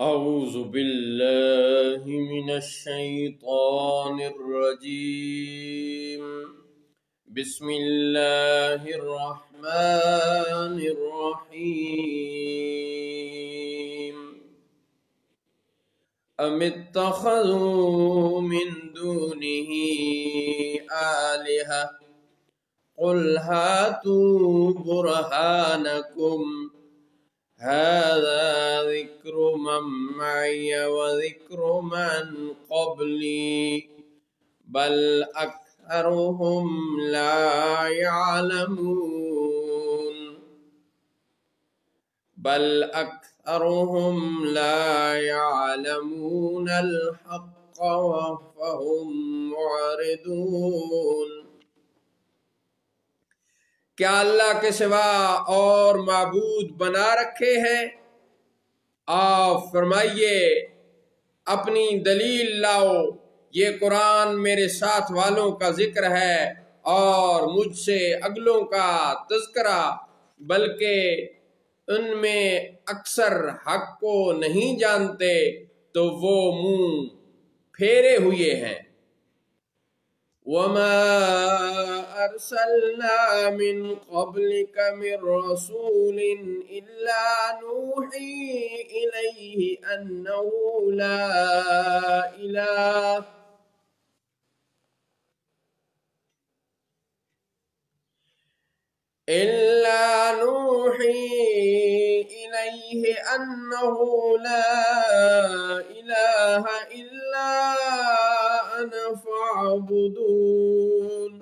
أعوذ بالله من الشيطان الرجيم. بسم الله الرحمن الرحيم. أم اتخذوا من دونه آلهة قل هاتوا برهانكم هذا ذكر من معي وذكر من قبلي بل أكثرهم لا يعلمون الحق وهم معرضون. کیا اللہ کے سوا اور معبود بنا رکھے ہیں؟ آپ فرمائیے اپنی دلیل لاؤ، یہ قرآن میرے ساتھ والوں کا ذکر ہے اور مجھ سے اگلوں کا تذکرہ، بلکہ ان میں اکثر حق کو نہیں جانتے تو وہ منہ پھیرے ہوئے ہیں. وَمَا أَرْسَلْنَا مِن قَبْلِكَ مِن رَّسُولٍ إِلَّا نُوحِي إِلَيْهِ أَنَّهُ لَا إِلَٰهَ إِلَّا أَنَا فَاعْبُدُونِ.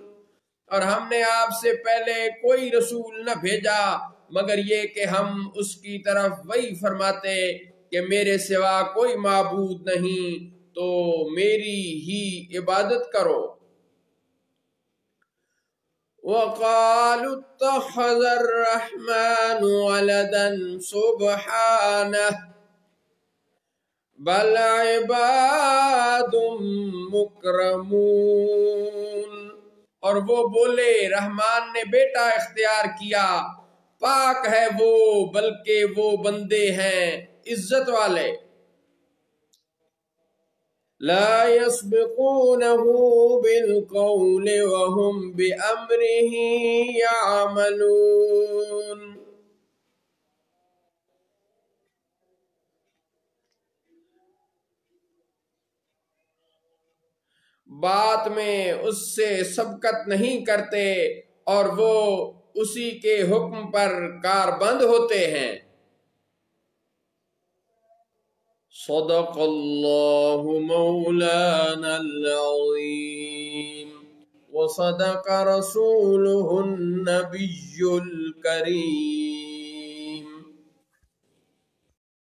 اور ہم نے آپ سے پہلے کوئی رسول نہ بھیجا مگر یہ کہ ہم اس کی طرف وحی فرماتے کہ میرے سوا کوئی معبود نہیں تو میری ہی عبادت کرو. وَقَالُوا اتَّخَذَ الرَّحْمَنُ وَلَدًا سُبْحَانَهُ بَلْ عِبَادٌ مُکرمون. اور وہ بولے رحمان نے بیٹا اختیار کیا، پاک ہے وہ، بلکہ وہ بندے ہیں عزت والے. لا يسبقونه بالقول وهم بأمره يعملون. بات میں اس سے سبقت نہیں کرتے اور وہ اسی کے حکم پر کاربند ہوتے ہیں. صدق اللہ مولانا العظیم وصدق رسولہ النبی الکریم.